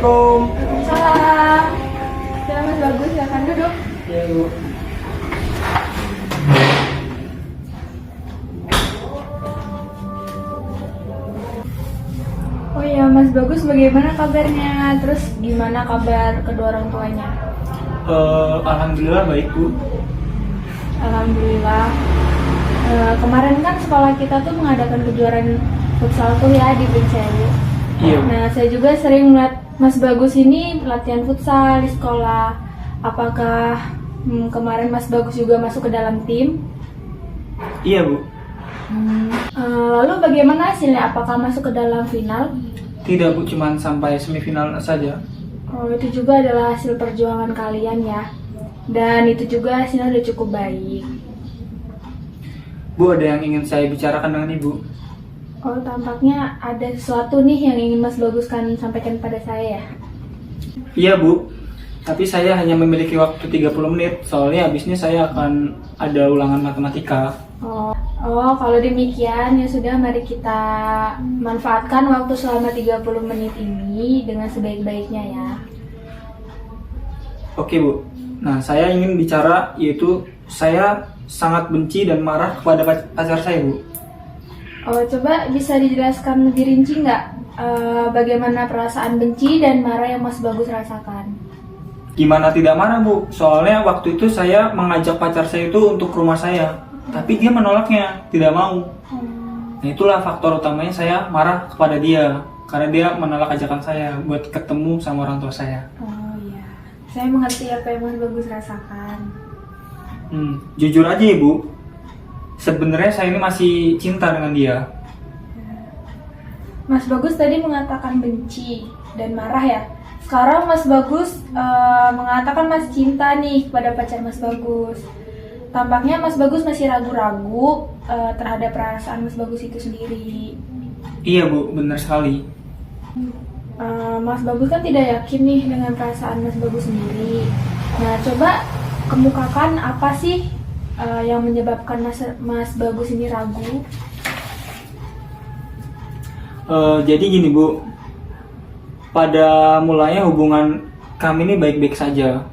Assalamualaikum. Waalaikumsalam. Ya Mas Bagus, silakan duduk. Ya Bu. Oh iya Mas Bagus, bagaimana kabarnya? Terus gimana kabar kedua orang tuanya? Alhamdulillah baik Bu. Alhamdulillah. Kemarin kan sekolah kita tuh mengadakan kejuaraan futsal tuh ya di Pincewu. Iya. Nah, saya juga sering melihat Mas Bagus ini latihan futsal di sekolah. Apakah kemarin Mas Bagus juga masuk ke dalam tim? Iya Bu. Lalu bagaimana hasilnya? Apakah masuk ke dalam final? Tidak Bu, cuman sampai semifinal saja. Oh, itu juga adalah hasil perjuangan kalian ya. Dan itu juga hasilnya udah cukup baik. Bu, ada yang ingin saya bicarakan dengan Ibu. Oh, tampaknya ada sesuatu nih yang ingin Mas Bagus kan sampaikan pada saya ya. Iya Bu, tapi saya hanya memiliki waktu 30 menit. Soalnya habisnya saya akan ada ulangan matematika. Oh, kalau demikian ya sudah, mari kita manfaatkan waktu selama 30 menit ini dengan sebaik-baiknya ya. Oke Bu, nah saya ingin bicara yaitu saya sangat benci dan marah kepada pacar saya Bu. Oh, coba bisa dijelaskan lebih rinci nggak bagaimana perasaan benci dan marah yang Mas Bagus rasakan? Gimana tidak marah Bu, soalnya waktu itu saya mengajak pacar saya itu untuk ke rumah saya, tapi dia menolaknya, tidak mau. Nah itulah faktor utamanya saya marah kepada dia, karena dia menolak ajakan saya buat ketemu sama orang tua saya. Oh iya, saya mengerti apa yang Mas Bagus rasakan. Jujur aja Ibu, sebenarnya saya ini masih cinta dengan dia. Mas Bagus tadi mengatakan benci dan marah ya. Sekarang Mas Bagus mengatakan masih cinta nih kepada pacar Mas Bagus. Tampaknya Mas Bagus masih ragu-ragu terhadap perasaan Mas Bagus itu sendiri. Iya Bu, benar sekali. Mas Bagus kan tidak yakin nih dengan perasaan Mas Bagus sendiri. Nah, coba kemukakan apa sih yang menyebabkan Mas Bagus ini ragu? Jadi gini Bu, pada mulanya hubungan kami ini baik-baik saja.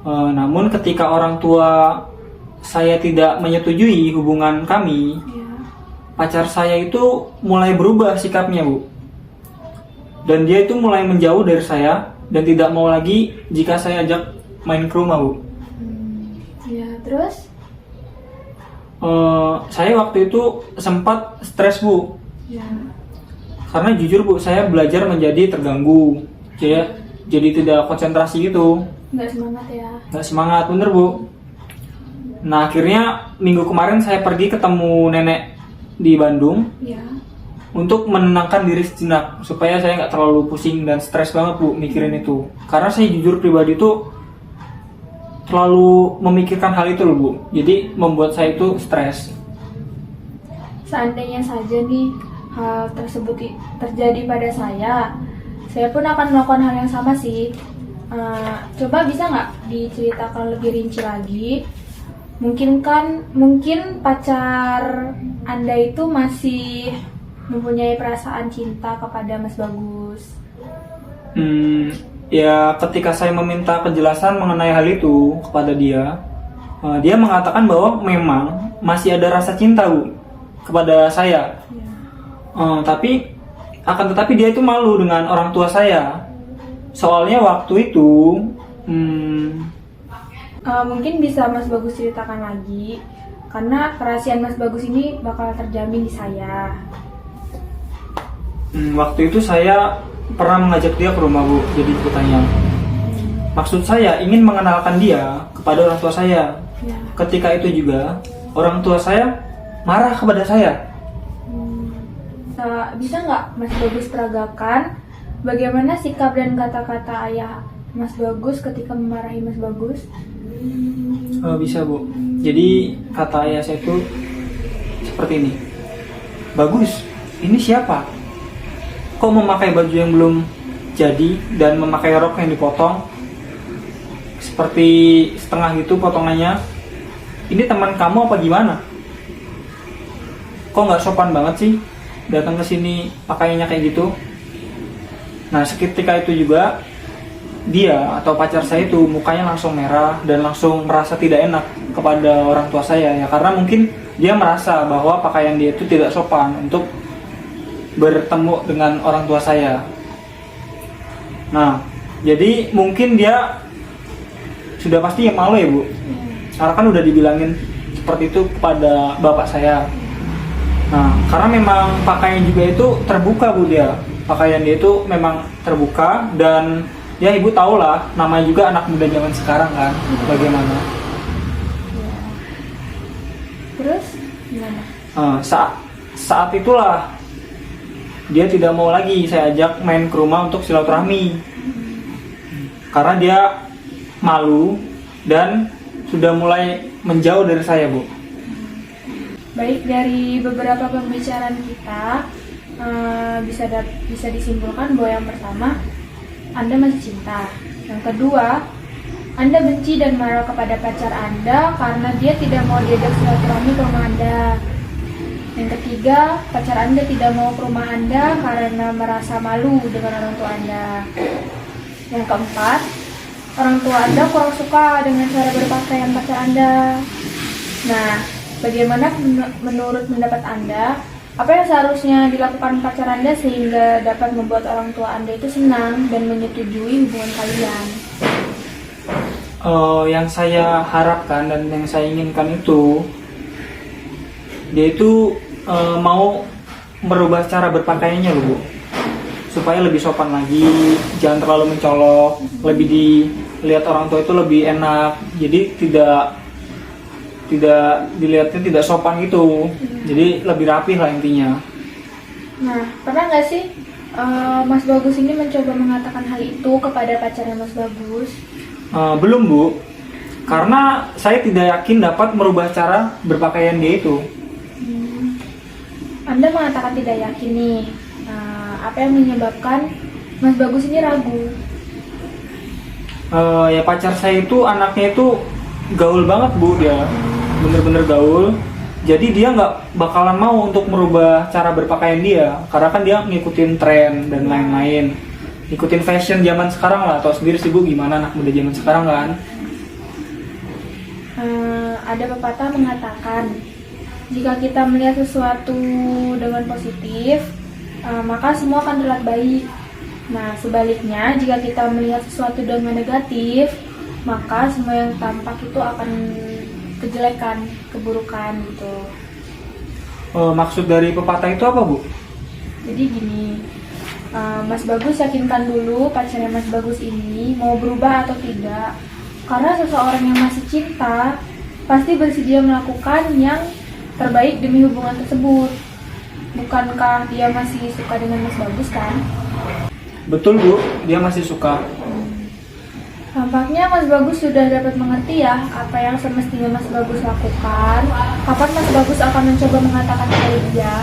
Namun ketika orang tua saya tidak menyetujui hubungan kami, pacar saya itu mulai berubah sikapnya Bu. Dan dia itu mulai menjauh dari saya dan tidak mau lagi jika saya ajak main ke rumah Bu. Ya, terus? Saya waktu itu sempat stres Bu. Ya. Karena jujur Bu, saya belajar menjadi terganggu. Jadi tidak konsentrasi gitu. Nggak semangat ya? Nggak semangat, bener Bu. Nah akhirnya minggu kemarin saya pergi ketemu nenek di Bandung. Ya. Untuk menenangkan diri sejenak supaya saya nggak terlalu pusing dan stres banget Bu mikirin itu. Karena saya jujur pribadi tuh terlalu memikirkan hal itu loh Bu. Jadi membuat saya itu stres. Seandainya saja nih hal tersebut terjadi pada saya pun akan melakukan hal yang sama sih. Coba bisa nggak diceritakan lebih rinci lagi? Mungkin pacar Anda itu masih mempunyai perasaan cinta kepada Mas Bagus. Ya ketika saya meminta kejelasan mengenai hal itu kepada dia, dia mengatakan bahwa memang masih ada rasa cinta Bu kepada saya. Tetapi dia itu malu dengan orang tua saya. Soalnya waktu itu mungkin bisa Mas Bagus ceritakan lagi, karena kerahasiaan Mas Bagus ini bakal terjamin di saya. Waktu itu saya pernah mengajak dia ke rumah Bu. Jadi ceritanya, maksud saya ingin mengenalkan dia kepada orang tua saya. Ya. Ketika itu juga orang tua saya marah kepada saya. Bisa nggak Mas Bagus peragakan bagaimana sikap dan kata-kata ayah Mas Bagus ketika memarahi Mas Bagus? Bisa Bu. Jadi kata ayah saya itu seperti ini. Bagus, ini siapa? Kok memakai baju yang belum jadi dan memakai rok yang dipotong seperti setengah gitu potongannya? Ini teman kamu apa gimana? Kok nggak sopan banget sih datang ke sini pakaiannya kayak gitu? Nah, seketika itu juga dia atau pacar saya itu mukanya langsung merah dan langsung merasa tidak enak kepada orang tua saya ya, karena mungkin dia merasa bahwa pakaian dia itu tidak sopan untuk bertemu dengan orang tua saya. Nah, jadi mungkin dia sudah pasti malu ya Bu, karena kan udah dibilangin seperti itu kepada bapak saya. Nah, karena memang pakaian juga itu terbuka Bu, pakaian dia itu memang terbuka, dan ya ibu tahulah namanya juga anak muda zaman sekarang kan, bagaimana. Ya. Terus gimana? Saat itulah dia tidak mau lagi saya ajak main ke rumah untuk silaturahmi, karena dia malu dan sudah mulai menjauh dari saya Bu. Baik, dari beberapa pembicaraan kita bisa disimpulkan bahwa yang pertama, Anda masih cinta. Yang kedua, Anda benci dan marah kepada pacar Anda karena dia tidak mau diajak silaturahmi ke rumah Anda. Yang ketiga, pacar Anda tidak mau ke rumah Anda karena merasa malu dengan orang tua Anda. Yang keempat, orang tua Anda kurang suka dengan cara berpakaian pacar Anda. Nah, bagaimana menurut pendapat Anda? Apa yang seharusnya dilakukan pacar Anda sehingga dapat membuat orang tua Anda itu senang dan menyetujui hubungan kalian? Yang saya harapkan dan yang saya inginkan itu, dia itu mau merubah cara berpakaiannya loh Bu, supaya lebih sopan lagi, jangan terlalu mencolok, lebih dilihat orang tua itu lebih enak, jadi tidak dilihatnya tidak sopan gitu. Jadi lebih rapi lah intinya. Nah, pernah nggak sih Mas Bagus ini mencoba mengatakan hal itu kepada pacarnya Mas Bagus? Belum Bu, karena saya tidak yakin dapat merubah cara berpakaian dia itu. Anda mengatakan tidak yakin nih. Apa yang menyebabkan Mas Bagus ini ragu? Ya pacar saya itu anaknya itu gaul banget Bu, dia bener-bener gaul. Jadi dia nggak bakalan mau untuk merubah cara berpakaian dia, karena kan dia ngikutin tren dan lain-lain, ngikutin fashion zaman sekarang lah. Tahu sendiri sih Bu gimana anak muda zaman sekarang kan. Ada pepatah mengatakan, jika kita melihat sesuatu dengan positif, maka semua akan terlihat baik. Nah, sebaliknya, jika kita melihat sesuatu dengan negatif, maka semua yang tampak itu akan kejelekan, keburukan gitu. Maksud dari pepatah itu apa Bu? Jadi gini, Mas Bagus yakinkan dulu pacarnya Mas Bagus ini mau berubah atau tidak. Karena seseorang yang masih cinta pasti bersedia melakukan yang terbaik demi hubungan tersebut. Bukankah dia masih suka dengan Mas Bagus kan? Betul Bu, dia masih suka. Tampaknya Mas Bagus sudah dapat mengerti ya apa yang semestinya Mas Bagus lakukan. Kapan Mas Bagus akan mencoba mengatakan kepada dia?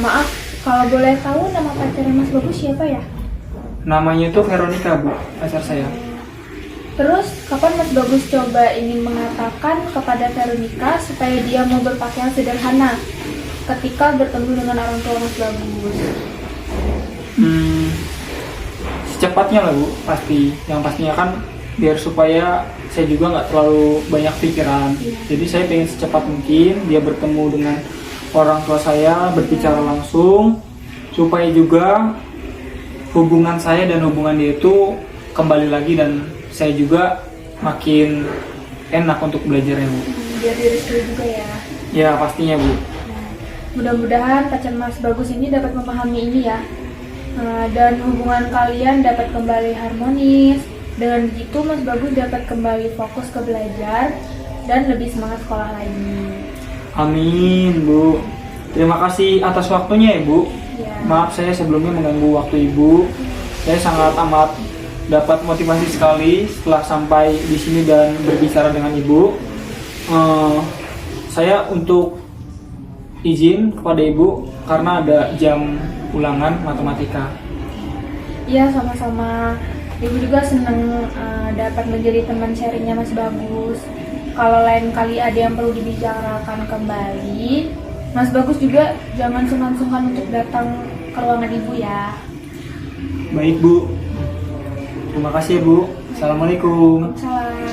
Maaf, kalau boleh tahu nama pacarnya Mas Bagus siapa ya? Namanya itu Veronica Bu, pacar saya. Terus kapan Mas Bagus coba ingin mengatakan kepada Veronica supaya dia mau berpakaian sederhana ketika bertemu dengan orang tua Mas Bagus? Secepatnya lah Bu, pasti. Yang pastinya kan biar supaya saya juga nggak terlalu banyak pikiran. Jadi saya pengen secepat mungkin dia bertemu dengan orang tua saya, berbicara langsung, supaya juga hubungan saya dan hubungan dia itu kembali lagi, dan saya juga makin enak untuk belajarnya Bu. Biar direstui juga ya. Ya pastinya Bu. Mudah-mudahan pacar Mas Bagus ini dapat memahami ini ya. Dan hubungan kalian dapat kembali harmonis. Dengan begitu Mas Bagus dapat kembali fokus ke belajar dan lebih semangat sekolah lagi. Amin Bu. Terima kasih atas waktunya ya Bu. Ya. Maaf saya sebelumnya mengganggu waktu Ibu. Saya sangat amat dapat motivasi sekali setelah sampai di sini dan berbicara dengan Ibu. Saya untuk izin kepada Ibu karena ada jam ulangan matematika. Iya, sama-sama. Ibu juga senang dapat menjadi teman sharingnya Mas Bagus. Kalau lain kali ada yang perlu dibicarakan kembali, Mas Bagus juga jangan sungkan-sungkan untuk datang ke ruangan Ibu ya. Baik Bu. Terima kasih ya Bu. Assalamualaikum. Salam.